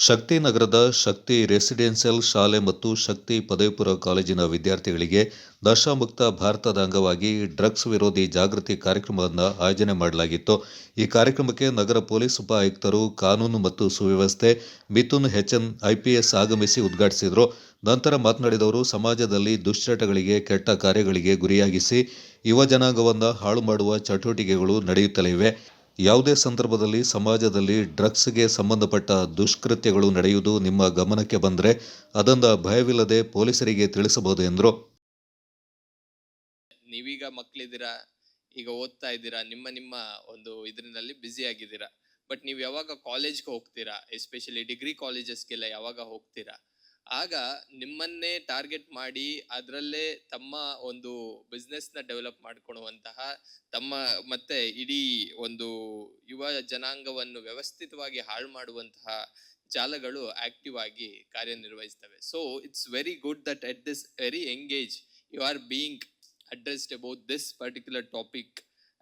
ಶಕ್ತಿ ನಗರದ ಶಕ್ತಿ ರೆಸಿಡೆನ್ಷಿಯಲ್ ಶಾಲೆ ಮತ್ತು ಶಕ್ತಿ ಪದವಿಪೂರ್ವ ಕಾಲೇಜಿನ ವಿದ್ಯಾರ್ಥಿಗಳಿಗೆ ನಶಾಮುಕ್ತ ಭಾರತದ ಅಂಗವಾಗಿ ಡ್ರಗ್ಸ್ ವಿರೋಧಿ ಜಾಗೃತಿ ಕಾರ್ಯಕ್ರಮವನ್ನು ಆಯೋಜನೆ ಮಾಡಲಾಗಿತ್ತು. ಈ ಕಾರ್ಯಕ್ರಮಕ್ಕೆ ನಗರ ಪೊಲೀಸ್ ಉಪ ಆಯುಕ್ತರು, ಕಾನೂನು ಮತ್ತು ಸುವ್ಯವಸ್ಥೆ ಮಿಥುನ್ ಎಚ್ಎನ್ ಐಪಿಎಸ್ ಆಗಮಿಸಿ ಉದ್ಘಾಟಿಸಿದರು. ನಂತರ ಮಾತನಾಡಿದ ಅವರು, ಸಮಾಜದಲ್ಲಿ ದುಶ್ಚಟಗಳಿಗೆ, ಕೆಟ್ಟ ಕಾರ್ಯಗಳಿಗೆ ಗುರಿಯಾಗಿಸಿ ಯುವ ಜನಾಂಗವನ್ನು ಹಾಳು ಮಾಡುವ ಚಟುವಟಿಕೆಗಳು ನಡೆಯುತ್ತಲೇ ಇವೆ. ಯಾವುದೇ ಸಂದರ್ಭದಲ್ಲಿ ಸಮಾಜದಲ್ಲಿ ಡ್ರಗ್ಸ್ಗೆ ಸಂಬಂಧಪಟ್ಟ ದುಷ್ಕೃತ್ಯಗಳು ನಡೆಯುವುದು ನಿಮ್ಮ ಗಮನಕ್ಕೆ ಬಂದರೆ ಅದನ್ನು ಭಯವಿಲ್ಲದೆ ಪೊಲೀಸರಿಗೆ ತಿಳಿಸಬಹುದು ಎಂದರು. ನೀವೀಗ ಮಕ್ಕಳಿದ್ದೀರಾ, ಈಗ ಓದ್ತಾ ಇದ್ದೀರಾ, ನಿಮ್ಮ ಒಂದು ಇದರಲ್ಲಿ ಬ್ಯುಸಿ ಆಗಿದ್ದೀರಾ. ಬಟ್ ನೀವು ಯಾವಾಗ ಕಾಲೇಜ್ಗೆ ಹೋಗ್ತೀರಾ, ಎಸ್ಪೆಷಲಿ ಡಿಗ್ರಿ ಕಾಲೇಜಸ್ಗೆಲ್ಲ ಯಾವಾಗ ಹೋಗ್ತೀರಾ, ಆಗ ನಿಮ್ಮನ್ನೇ ಟಾರ್ಗೆಟ್ ಮಾಡಿ ಅದರಲ್ಲೇ ತಮ್ಮ ಒಂದು ಬಿಸ್ನೆಸ್ ನ ಡೆವಲಪ್ ಮಾಡ್ಕೊಳ್ಳುವಂತಹ ಮತ್ತೆ ಇಡೀ ಒಂದು ಯುವ ಜನಾಂಗವನ್ನು ವ್ಯವಸ್ಥಿತವಾಗಿ ಹಾಳು ಮಾಡುವಂತಹ ಜಾಲಗಳು ಆಕ್ಟಿವ್ ಆಗಿ ಕಾರ್ಯನಿರ್ವಹಿಸ್ತವೆ. So it's very good that at this very young age you are being addressed about this particular topic,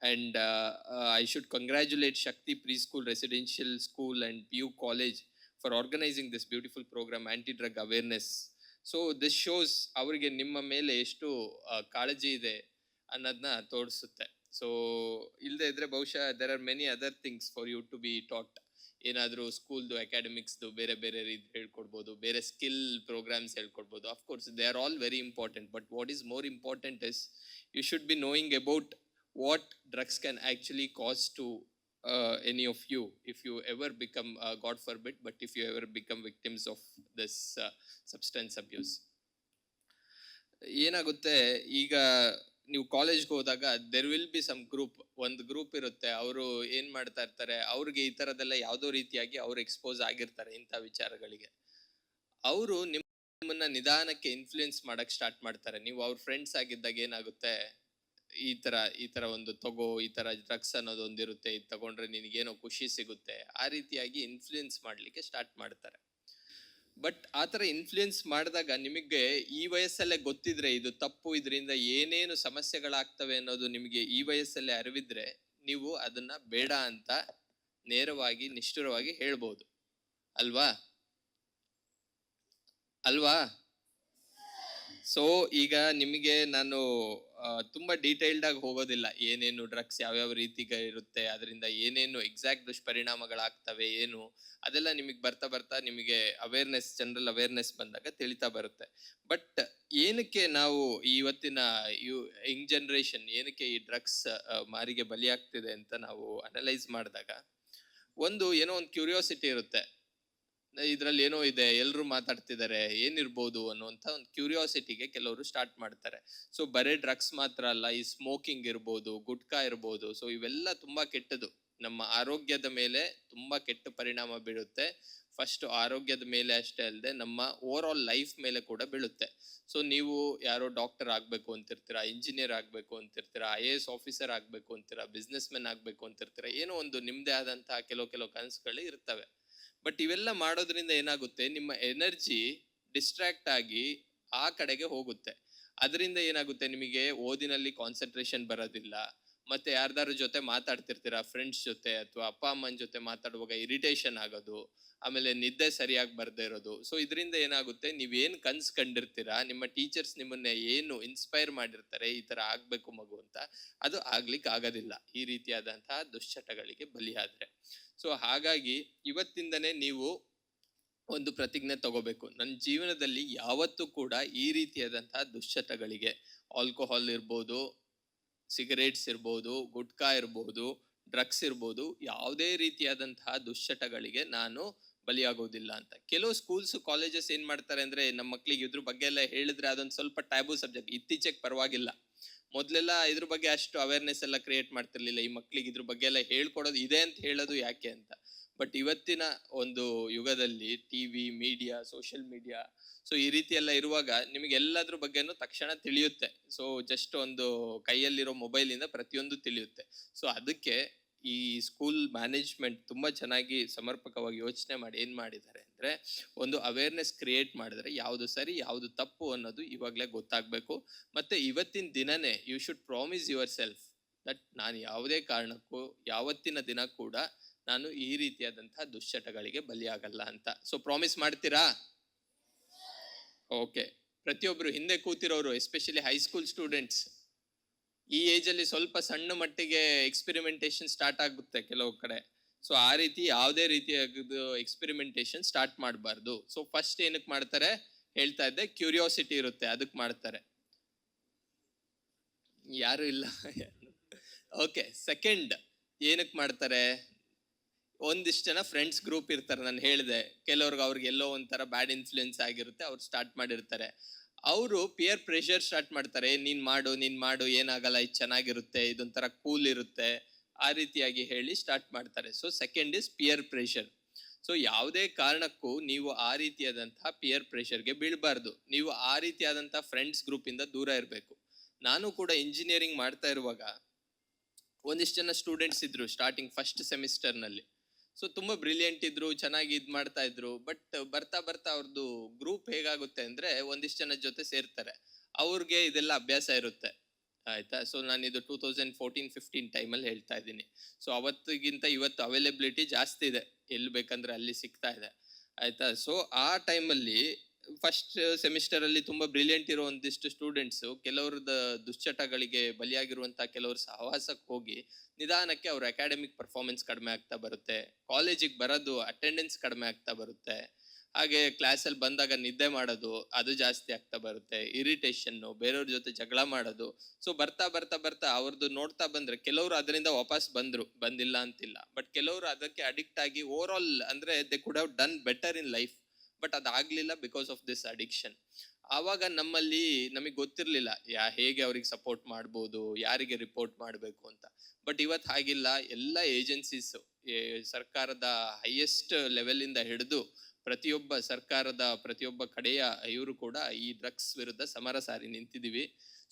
and I should congratulate Shakti Preschool Residential School and PU College for organizing this beautiful program, anti-drug awareness. So this shows ಅವರಿಗೆ ನಿಮ್ಮ ಮೇಲೆ ಎಷ್ಟು ಕಾಳಜಿ ಇದೆ ಅನ್ನೋದನ್ನ ತೋರಿಸುತ್ತೆ. So ಇಲ್ಲದೆ ಇದ್ರೆ ಬಹುಶಃ there are many other things for you to be taught. ಏನಾದರೂ ಸ್ಕೂಲ್ದು ಅಕಾಡೆಮಿಕ್ಸ್ದು ಬೇರೆ ಬೇರೆ ರೀತಿ ಹೇಳ್ಕೊಡ್ಬೋದು, ಬೇರೆ ಸ್ಕಿಲ್ ಪ್ರೋಗ್ರಾಮ್ಸ್ ಹೇಳ್ಕೊಡ್ಬೋದು. Of course they are all very important, but what is more important is you should be knowing about what drugs can actually cause to any of you if you ever become God forbid, but if you ever become victims of this substance abuse. ಏನಾಗುತ್ತೆ, ಈಗ ನೀವು ಕಾಲೇಜ್ಗೆ ಹೋದಾಗ there will be some group, ಒಂದು group ಇರುತ್ತೆ, ಅವರು ಏನ್ ಮಾಡ್ತಾ ಇರ್ತಾರೆ, ಅವ್ರಿಗೆ ಈ ತರದೆಲ್ಲ ಯಾವುದೋ ರೀತಿಯಾಗಿ ಅವ್ರು ಎಕ್ಸ್ಪೋಸ್ ಆಗಿರ್ತಾರೆ ಇಂಥ ವಿಚಾರಗಳಿಗೆ. ಅವರು ನಿಮ್ಮನ್ನ ನಿಧಾನಕ್ಕೆ ಇನ್ಫ್ಲೂಯೆನ್ಸ್ ಮಾಡಕ್ ಸ್ಟಾರ್ಟ್ ಮಾಡ್ತಾರೆ. ನೀವು ಅವ್ರ ಫ್ರೆಂಡ್ಸ್ ಆಗಿದ್ದಾಗ ಏನಾಗುತ್ತೆ, ಈ ತರ ಒಂದು ತಗೋ, ಈ ತರ ಡ್ರಗ್ಸ್ ಅನ್ನೋದು ಒಂದಿರುತ್ತೆ, ಇದು ತಗೊಂಡ್ರೆ ನಿನಗೇನೋ ಖುಷಿ ಸಿಗುತ್ತೆ, ಆ ರೀತಿಯಾಗಿ ಇನ್ಫ್ಲೂಯೆನ್ಸ್ ಮಾಡ್ಲಿಕ್ಕೆ ಸ್ಟಾರ್ಟ್ ಮಾಡ್ತಾರೆ. ಬಟ್ ಆತರ ಇನ್ಫ್ಲೂಯೆನ್ಸ್ ಮಾಡಿದಾಗ ನಿಮಗೆ ಈ ವಯಸ್ಸಲ್ಲೇ ಗೊತ್ತಿದ್ರೆ ಇದು ತಪ್ಪು, ಇದರಿಂದ ಏನೇನು ಸಮಸ್ಯೆಗಳಾಗ್ತವೆ ಅನ್ನೋದು ನಿಮಗೆ ಈ ವಯಸ್ಸಲ್ಲೇ ಅರಿವಿದ್ರೆ ನೀವು ಅದನ್ನ ಬೇಡ ಅಂತ ನೇರವಾಗಿ ನಿಷ್ಠುರವಾಗಿ ಹೇಳ್ಬೋದು ಅಲ್ವಾ. ಸೊ ಈಗ ನಿಮಗೆ ನಾನು ತುಂಬಾ ಡೀಟೇಲ್ಡ್ ಆಗಿ ಹೋಗೋದಿಲ್ಲ, ಏನೇನು ಡ್ರಗ್ಸ್ ಯಾವ್ಯಾವ ರೀತಿಗೆ ಇರುತ್ತೆ, ಅದರಿಂದ ಏನೇನು ಎಕ್ಸಾಕ್ಟ್ ದುಷ್ಪರಿಣಾಮಗಳಾಗ್ತವೆ ಏನು, ಅದೆಲ್ಲ ನಿಮಗೆ ಬರ್ತಾ ನಿಮಗೆ ಅವೇರ್ನೆಸ್, ಜನರಲ್ ಅವೇರ್ನೆಸ್ ಬಂದಾಗ ತಿಳಿತಾ ಬರುತ್ತೆ. ಬಟ್ ಏನಕ್ಕೆ ನಾವು ಇವತ್ತಿನ ಯಂಗ್ ಜನರೇಷನ್ ಏನಕ್ಕೆ ಈ ಡ್ರಗ್ಸ್ ಮಾರಿಗೆ ಬಲಿಯಾಗ್ತಿದೆ ಅಂತ ನಾವು ಅನಲೈಸ್ ಮಾಡಿದಾಗ ಏನೋ ಒಂದು ಕ್ಯೂರಿಯಾಸಿಟಿ ಇರುತ್ತೆ, ಇದ್ರಲ್ಲಿ ಏನೋ ಇದೆ, ಎಲ್ರು ಮಾತಾಡ್ತಿದ್ದಾರೆ, ಏನಿರ್ಬೋದು ಅನ್ನುವಂಥ ಒಂದು ಕ್ಯೂರಿಯಾಸಿಟಿಗೆ ಕೆಲವರು ಸ್ಟಾರ್ಟ್ ಮಾಡ್ತಾರೆ. ಸೊ ಬರೇ ಡ್ರಗ್ಸ್ ಮಾತ್ರ ಅಲ್ಲ, ಈ ಸ್ಮೋಕಿಂಗ್ ಇರ್ಬೋದು, ಗುಟ್ಕಾ ಇರ್ಬೋದು, ಸೊ ಇವೆಲ್ಲ ತುಂಬಾ ಕೆಟ್ಟದು, ನಮ್ಮ ಆರೋಗ್ಯದ ಮೇಲೆ ತುಂಬಾ ಕೆಟ್ಟ ಪರಿಣಾಮ ಬೀಳುತ್ತೆ. ಫಸ್ಟ್ ಆರೋಗ್ಯದ ಮೇಲೆ ಅಷ್ಟೇ ಅಲ್ಲದೆ ನಮ್ಮ ಓವರ್ ಆಲ್ ಲೈಫ್ ಮೇಲೆ ಕೂಡ ಬೀಳುತ್ತೆ. ಸೊ ನೀವು ಯಾರೋ ಡಾಕ್ಟರ್ ಆಗ್ಬೇಕು ಅಂತಿರ್ತೀರಾ, ಇಂಜಿನಿಯರ್ ಆಗ್ಬೇಕು ಅಂತಿರ್ತೀರಾ, IAS ಆಫೀಸರ್ ಆಗ್ಬೇಕು ಅಂತೀರಾ, ಬಿಸ್ನೆಸ್ ಮೆನ್ ಆಗ್ಬೇಕು ಅಂತಿರ್ತೀರಾ, ಏನೋ ಒಂದು ನಿಮ್ದೇ ಆದಂತಹ ಕೆಲವು ಕನಸುಗಳು ಇರ್ತವೆ. ಬಟ್ ಇವೆಲ್ಲ ಮಾಡೋದ್ರಿಂದ ಏನಾಗುತ್ತೆ, ನಿಮ್ಮ ಎನರ್ಜಿ ಡಿಸ್ಟ್ರಾಕ್ಟ್ ಆಗಿ ಆ ಕಡೆಗೆ ಹೋಗುತ್ತೆ. ಅದರಿಂದ ಏನಾಗುತ್ತೆ, ನಿಮಗೆ ಓದಿನಲ್ಲಿ ಕಾನ್ಸಂಟ್ರೇಷನ್ ಬರೋದಿಲ್ಲ. ಮತ್ತೆ ಯಾರ್ದಾರ ಜೊತೆ ಮಾತಾಡ್ತಿರ್ತೀರಾ, ಫ್ರೆಂಡ್ಸ್ ಜೊತೆ ಅಥವಾ ಅಪ್ಪ ಅಮ್ಮನ ಜೊತೆ ಮಾತಾಡುವಾಗ ಇರಿಟೇಷನ್ ಆಗೋದು, ಆಮೇಲೆ ನಿದ್ದೆ ಸರಿಯಾಗಿ ಬರ್ದೇ ಇರೋದು. ಸೊ ಇದರಿಂದ ಏನಾಗುತ್ತೆ, ನೀವೇನ್ ಕನ್ಸ್ ಕಂಡಿರ್ತೀರಾ, ನಿಮ್ಮ ಟೀಚರ್ಸ್ ನಿಮ್ಮನ್ನ ಏನು ಇನ್ಸ್ಪೈರ್ ಮಾಡಿರ್ತಾರೆ ಈ ತರ ಆಗ್ಬೇಕು ಮಗು ಅಂತ, ಅದು ಆಗ್ಲಿಕ್ಕೆ ಆಗೋದಿಲ್ಲ ಈ ರೀತಿಯಾದಂತಹ ದುಶ್ಚಟಗಳಿಗೆ ಬಲಿಯಾದ್ರೆ. ಸೊ ಹಾಗಾಗಿ ಇವತ್ತಿಂದನೇ ನೀವು ಒಂದು ಪ್ರತಿಜ್ಞೆ ತಗೋಬೇಕು, ನನ್ನ ಜೀವನದಲ್ಲಿ ಯಾವತ್ತೂ ಕೂಡ ಈ ರೀತಿಯಾದಂತಹ ದುಶ್ಚಟಗಳಿಗೆ, ಆಲ್ಕೋಹಾಲ್ ಇರ್ಬೋದು, ಸಿಗರೇಟ್ಸ್ ಇರ್ಬೋದು, ಗುಟ್ಕಾ ಇರ್ಬೋದು, ಡ್ರಗ್ಸ್ ಇರ್ಬೋದು, ಯಾವುದೇ ರೀತಿಯಾದಂತಹ ದುಶ್ಚಟಗಳಿಗೆ ನಾನು ಬಲಿಯಾಗೋದಿಲ್ಲ ಅಂತ. ಕೆಲವು ಸ್ಕೂಲ್ಸ್ ಕಾಲೇಜಸ್ ಏನ್ ಮಾಡ್ತಾರೆ ಅಂದ್ರೆ, ನಮ್ಮ ಮಕ್ಳಿಗೆ ಇದ್ರ ಬಗ್ಗೆ ಎಲ್ಲ ಹೇಳಿದ್ರೆ ಅದೊಂದು ಸ್ವಲ್ಪ ಟ್ಯಾಬು ಸಬ್ಜೆಕ್ಟ್. ಇತ್ತೀಚೆಗೆ ಪರವಾಗಿಲ್ಲ, ಮೊದ್ಲೆಲ್ಲ ಇದ್ರ ಬಗ್ಗೆ ಅಷ್ಟು ಅವೇರ್ನೆಸ್ ಎಲ್ಲ ಕ್ರಿಯೇಟ್ ಮಾಡ್ತಿರ್ಲಿಲ್ಲ. ಈ ಮಕ್ಳಿಗೆ ಇದ್ರ ಬಗ್ಗೆ ಎಲ್ಲ ಹೇಳ್ಕೊಡೋದು ಇದೆ ಅಂತ ಹೇಳೋದು ಯಾಕೆ ಅಂತ. ಬಟ್ ಇವತ್ತಿನ ಒಂದು ಯುಗದಲ್ಲಿ TV, media, social media, so ಈ ರೀತಿ ಎಲ್ಲ ಇರುವಾಗ ನಿಮಗೆ ಎಲ್ಲದ್ರ ಬಗ್ಗೆನೂ ತಕ್ಷಣ ತಿಳಿಯುತ್ತೆ. ಸೊ ಜಸ್ಟ್ ಒಂದು ಕೈಯಲ್ಲಿರೋ ಮೊಬೈಲ್ ಇಂದ ಪ್ರತಿಯೊಂದು ತಿಳಿಯುತ್ತೆ. ಸೊ ಅದಕ್ಕೆ ಈ ಸ್ಕೂಲ್ ಮ್ಯಾನೇಜ್ಮೆಂಟ್ ತುಂಬಾ ಚೆನ್ನಾಗಿ ಸಮರ್ಪಕವಾಗಿ ಯೋಚನೆ ಮಾಡಿ ಏನ್ ಮಾಡಿದ್ದಾರೆ ಅಂದ್ರೆ, ಒಂದು ಅವೇರ್ನೆಸ್ ಕ್ರಿಯೇಟ್ ಮಾಡಿದ್ರೆ ಯಾವುದು ಸರಿ ಯಾವುದು ತಪ್ಪು ಅನ್ನೋದು ಇವಾಗಲೇ ಗೊತ್ತಾಗ್ಬೇಕು. ಮತ್ತೆ ಇವತ್ತಿನ ದಿನನೇ you should promise your self that ನಾನು ಯಾವುದೇ ಕಾರಣಕ್ಕೂ ಯಾವತ್ತಿನ ದಿನ ಕೂಡ ನಾನು ಈ ರೀತಿಯಾದಂತಹ ದುಶ್ಚಟಗಳಿಗೆ ಬಲಿಯಾಗಲ್ಲ ಅಂತ. ಸೊ ಪ್ರಾಮಿಸ್ ಮಾಡ್ತೀರಾ? ಓಕೆ. ಪ್ರತಿಯೊಬ್ರು ಹಿಂದೆ ಕೂತಿರೋರು, ಎಸ್ಪೆಷಲಿ ಹೈಸ್ಕೂಲ್ ಸ್ಟೂಡೆಂಟ್ಸ್, ಈ ಏಜ್ ಅಲ್ಲಿ ಸ್ವಲ್ಪ ಸಣ್ಣ ಮಟ್ಟಿಗೆ ಎಕ್ಸ್ಪೆರಿಮೆಂಟೇಶನ್ ಸ್ಟಾರ್ಟ್ ಆಗುತ್ತೆ ಕೆಲವು ಕಡೆ. ಸೊ ಆ ರೀತಿ ಯಾವುದೇ ರೀತಿಯ ಎಕ್ಸ್ಪೆರಿಮೆಂಟೇಶನ್ ಸ್ಟಾರ್ಟ್ ಮಾಡಬಾರ್ದು. ಸೊ ಫಸ್ಟ್ ಏನಕ್ಕೆ ಮಾಡ್ತಾರೆ ಹೇಳ್ತಾ ಇದ್ದೆ, ಕ್ಯೂರಿಯಾಸಿಟಿ ಇರುತ್ತೆ, ಅದಕ್ಕೆ ಮಾಡ್ತಾರೆ. ಯಾರು ಇಲ್ಲ. ಓಕೆ. ಸೆಕೆಂಡ್ ಏನಕ್ಕೆ ಮಾಡ್ತಾರೆ, ಒಂದಿಷ್ಟು ಜನ ಫ್ರೆಂಡ್ಸ್ ಗ್ರೂಪ್ ಇರ್ತಾರೆ. ನಾನು ಹೇಳಿದೆ, ಕೆಲವ್ರಿಗೆ ಅವ್ರಿಗೆ ಎಲ್ಲೋ ಒಂಥರ ಬ್ಯಾಡ್ ಇನ್ಫ್ಲುಯೆನ್ಸ್ ಆಗಿರುತ್ತೆ, ಅವ್ರು ಸ್ಟಾರ್ಟ್ ಮಾಡಿರ್ತಾರೆ. ಅವರು ಪಿಯರ್ ಪ್ರೆಷರ್ ಸ್ಟಾರ್ಟ್ ಮಾಡ್ತಾರೆ. ನೀನ್ ಮಾಡು, ಏನಾಗಲ್ಲ, ಇದು ಚೆನ್ನಾಗಿರುತ್ತೆ, ಇದೊಂಥರ ಕೂಲ್ ಇರುತ್ತೆ, ಆ ರೀತಿಯಾಗಿ ಹೇಳಿ ಸ್ಟಾರ್ಟ್ ಮಾಡ್ತಾರೆ. So second is pear pressure. So ಯಾವುದೇ ಕಾರಣಕ್ಕೂ ನೀವು ಆ ರೀತಿಯಾದಂತಹ ಪಿಯರ್ ಪ್ರೆಷರ್ಗೆ ಬೀಳಬಾರ್ದು. ನೀವು ಆ ರೀತಿಯಾದಂತಹ ಫ್ರೆಂಡ್ಸ್ ಗ್ರೂಪ್ ಇಂದ ದೂರ ಇರಬೇಕು. ನಾನು ಕೂಡ ಇಂಜಿನಿಯರಿಂಗ್ ಮಾಡ್ತಾ ಇರುವಾಗ ಒಂದಿಷ್ಟು ಜನ ಸ್ಟೂಡೆಂಟ್ಸ್ ಇದ್ರು ಸ್ಟಾರ್ಟಿಂಗ್ ಫಸ್ಟ್ ಸೆಮಿಸ್ಟರ್ ನಲ್ಲಿ. ಸೊ ತುಂಬಾ ಬ್ರಿಲಿಯಂಟ್ ಇದ್ರು, ಚೆನ್ನಾಗಿ ಇದ್ ಮಾಡ್ತಾ ಇದ್ರು. ಬಟ್ ಬರ್ತಾ ಬರ್ತಾ ಅವ್ರದ್ದು ಗ್ರೂಪ್ ಹೇಗಾಗುತ್ತೆ ಅಂದ್ರೆ, ಒಂದಿಷ್ಟು ಜನ ಜೊತೆ ಸೇರ್ತಾರೆ, ಅವ್ರಿಗೆ ಇದೆಲ್ಲ ಅಭ್ಯಾಸ ಇರುತ್ತೆ, ಆಯ್ತಾ. ಸೊ ನಾನು ಇದು 2014-15 ಟೈಮಲ್ಲಿ ಹೇಳ್ತಾ ಇದ್ದೀನಿ. ಸೊ ಅವತ್ತಿಗಿಂತ ಇವತ್ತು ಅವೈಲೇಬಿಲಿಟಿ ಜಾಸ್ತಿ ಇದೆ, ಎಲ್ಲಿ ಬೇಕಂದ್ರೆ ಅಲ್ಲಿ ಸಿಗ್ತಾ ಇದೆ, ಆಯ್ತಾ. ಸೊ ಆ ಟೈಮಲ್ಲಿ ಫಸ್ಟ್ ಸೆಮಿಸ್ಟರ್ ಅಲ್ಲಿ ತುಂಬಾ ಬ್ರಿಲಿಯಂಟ್ ಇರೋ ಒಂದಿಷ್ಟು ಸ್ಟೂಡೆಂಟ್ಸ್ ಕೆಲವ್ರದ ದುಶ್ಚಟಗಳಿಗೆ ಬಲಿಯಾಗಿರುವಂತಹ ಕೆಲವರು ಸಹವಾಸಕ್ಕೆ ಹೋಗಿ ನಿಧಾನಕ್ಕೆ ಅವ್ರ ಅಕಾಡೆಮಿಕ್ ಪರ್ಫಾರ್ಮೆನ್ಸ್ ಕಡಿಮೆ ಆಗ್ತಾ ಬರುತ್ತೆ, ಕಾಲೇಜಿಗೆ ಬರೋದು ಅಟೆಂಡೆನ್ಸ್ ಕಡಿಮೆ ಆಗ್ತಾ ಬರುತ್ತೆ, ಹಾಗೆ ಕ್ಲಾಸಲ್ಲಿ ಬಂದಾಗ ನಿದ್ದೆ ಮಾಡೋದು ಅದು ಜಾಸ್ತಿ ಆಗ್ತಾ ಬರುತ್ತೆ, ಇರಿಟೇಷನ್ನು, ಬೇರೆಯವ್ರ ಜೊತೆ ಜಗಳ ಮಾಡೋದು. ಸೊ ಬರ್ತಾ ಬರ್ತಾ ಬರ್ತಾ ಅವ್ರದ್ದು ನೋಡ್ತಾ ಬಂದ್ರೆ ಕೆಲವರು ಅದರಿಂದ ವಾಪಸ್ ಬಂದಿಲ್ಲ ಅಂತಿಲ್ಲ, ಬಟ್ ಕೆಲವರು ಅದಕ್ಕೆ ಅಡಿಕ್ಟ್ ಆಗಿ ಓವರ್ ಆಲ್ ಅಂದ್ರೆ they could have done better in life, but ಅದಾಗ್ಲಿಲ್ಲ ಬಿಕಾಸ್ ಆಫ್ ದಿಸ್ ಅಡಿಕ್ಷನ್. ಆವಾಗ ನಮಗೆ ಗೊತ್ತಿರ್ಲಿಲ್ಲ ಹೇಗೆ ಅವ್ರಿಗೆ ಸಪೋರ್ಟ್ ಮಾಡ್ಬೋದು, ಯಾರಿಗೆ ರಿಪೋರ್ಟ್ ಮಾಡಬೇಕು ಅಂತ. ಬಟ್ ಇವತ್ತು ಹಾಗಿಲ್ಲ, ಎಲ್ಲ ಏಜೆನ್ಸೀಸ್, ಸರ್ಕಾರದ ಹೈಯೆಸ್ಟ್ ಲೆವೆಲ್ ಇಂದ ಹಿಡಿದು ಪ್ರತಿಯೊಬ್ಬ ಕಡೆಯ ಇವರು ಕೂಡ ಈ ಡ್ರಗ್ಸ್ ವಿರುದ್ಧ ಸಮರ ಸಾರಿ ನಿಂತಿದ್ದೀವಿ.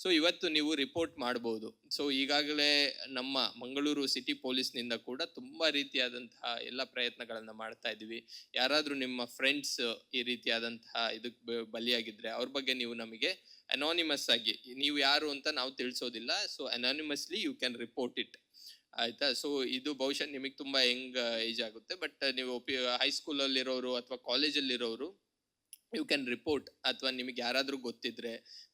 ಸೊ ಇವತ್ತು ನೀವು ರಿಪೋರ್ಟ್ ಮಾಡಬಹುದು. ಸೊ ಈಗಾಗಲೇ ನಮ್ಮ ಮಂಗಳೂರು ಸಿಟಿ ಪೊಲೀಸ್ನಿಂದ ಕೂಡ ತುಂಬಾ ರೀತಿಯಾದಂತಹ ಎಲ್ಲ ಪ್ರಯತ್ನಗಳನ್ನ ಮಾಡ್ತಾ ಇದ್ದೀವಿ. ಯಾರಾದ್ರೂ ನಿಮ್ಮ ಫ್ರೆಂಡ್ಸ್ ಈ ರೀತಿಯಾದಂತಹ ಇದಕ್ಕೆ ಬಲಿಯಾಗಿದ್ರೆ ಅವ್ರ ಬಗ್ಗೆ ನೀವು ನಮಗೆ ಅನಾನಿಮಸ್ ಆಗಿ, ನೀವು ಯಾರು ಅಂತ ನಾವು ತಿಳಿಸೋದಿಲ್ಲ, so anonymously you can report it, ಆಯ್ತಾ. ಸೊ ಇದು ಬಹುಶಃ ನಿಮಗೆ ತುಂಬಾ ಯಂಗ್ ಏಜ್ ಆಗುತ್ತೆ, ಬಟ್ ನೀವು ಹೈಸ್ಕೂಲಲ್ಲಿ ಇರೋರು ಅಥವಾ ಕಾಲೇಜಲ್ಲಿ ಇರೋರು ಯು ಕ್ಯಾನ್ ರಿಪೋರ್ಟ್. ಅಥವಾ ನಿಮಗೆ ಯಾರಾದ್ರೂ ಗೊತ್ತಿದ್ರೆ,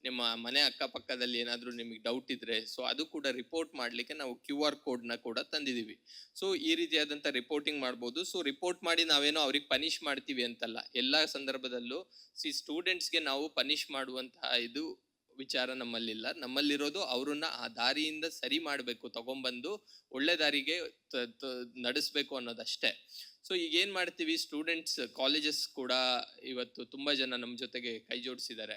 ನಿಮ್ಮ ಮನೆ ಅಕ್ಕಪಕ್ಕದಲ್ಲಿ ಏನಾದ್ರೂ ನಿಮಗೆ ಡೌಟ್ ಇದ್ರೆ, ಸೊ ಅದು ಕೂಡ ರಿಪೋರ್ಟ್ ಮಾಡ್ಲಿಕ್ಕೆ ನಾವು QR ಕೋಡ್ನ ಕೂಡ ತಂದಿದೀವಿ. ಸೊ ಈ ರೀತಿಯಾದಂತ ರಿಪೋರ್ಟಿಂಗ್ ಮಾಡ್ಬೋದು. ಸೊ ರಿಪೋರ್ಟ್ ಮಾಡಿ ನಾವೇನೋ ಅವ್ರಿಗೆ ಪನಿಷ್ ಮಾಡ್ತೀವಿ ಅಂತಲ್ಲ, ಎಲ್ಲಾ ಸಂದರ್ಭದಲ್ಲೂ ಸ್ಟೂಡೆಂಟ್ಸ್ಗೆ ನಾವು ಪನಿಷ್ ಮಾಡುವಂತಹ ಇದು ವಿಚಾರ ನಮ್ಮಲ್ಲಿಲ್ಲ. ನಮ್ಮಲ್ಲಿರೋದು ಅವ್ರನ್ನ ಆ ದಾರಿಯಿಂದ ಸರಿ ಮಾಡಬೇಕು, ತಗೊಂಡ್ಬಂದು ಒಳ್ಳೆ ದಾರಿಗೆ ನಡೆಸ್ಬೇಕು ಅನ್ನೋದಷ್ಟೇ. ಸೊ ಈಗ ಏನ್ ಮಾಡ್ತೀವಿ, ಸ್ಟೂಡೆಂಟ್ಸ್ ಕಾಲೇಜಸ್ ಕೂಡ ಇವತ್ತು ತುಂಬಾ ಜನ ನಮ್ಮ ಜೊತೆಗೆ ಕೈ ಜೋಡಿಸಿದ್ದಾರೆ.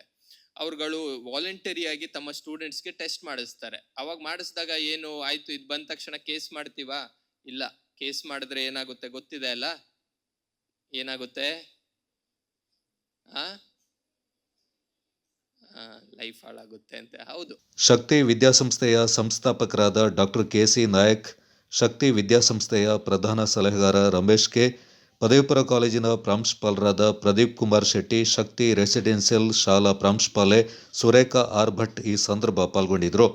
ಅವ್ರುಗಳು ವಾಲಂಟರಿಯಾಗಿ ತಮ್ಮ ಸ್ಟೂಡೆಂಟ್ಸ್ಗೆ ಟೆಸ್ಟ್ ಮಾಡಿಸ್ತಾರೆ. ಅವಾಗ ಮಾಡಿಸಿದಾಗ ಏನು ಆಯ್ತು, ಇದು ಬಂದ ತಕ್ಷಣ ಕೇಸ್ ಮಾಡ್ತೀವಾ? ಇಲ್ಲ. ಕೇಸ್ ಮಾಡಿದ್ರೆ ಏನಾಗುತ್ತೆ ಗೊತ್ತಿದೆ ಅಲ್ಲ, ಏನಾಗುತ್ತೆ? ಲೈಫ್ ಹಾಳಾಗುತ್ತೆ ಅಂತ. ಹೌದು. ಶಕ್ತಿ ವಿದ್ಯಾಸಂಸ್ಥೆಯ ಸಂಸ್ಥಾಪಕರಾದ ಡಾಕ್ಟರ್ KC ನಾಯಕ್, ಶಕ್ತಿ ವಿದ್ಯಾಸಂಸ್ಥೆಯ ಪ್ರಧಾನ ಸಲಹೆಗಾರ ರಮೇಶ್ ಕೆ, ಪದವಿಪೂರ್ವ ಕಾಲೇಜಿನ ಪ್ರಾಂಶುಪಾಲರಾದ ಪ್ರದೀಪ್ ಕುಮಾರ್ ಶೆಟ್ಟಿ, ಶಕ್ತಿ ರೆಸಿಡೆನ್ಷಿಯಲ್ ಶಾಲಾ ಪ್ರಾಂಶುಪಾಲೆ ಸುರೇಖಾ R ಭಟ್ ಈ ಸಂದರ್ಭ ಪಾಲ್ಗೊಂಡಿದ್ದರು.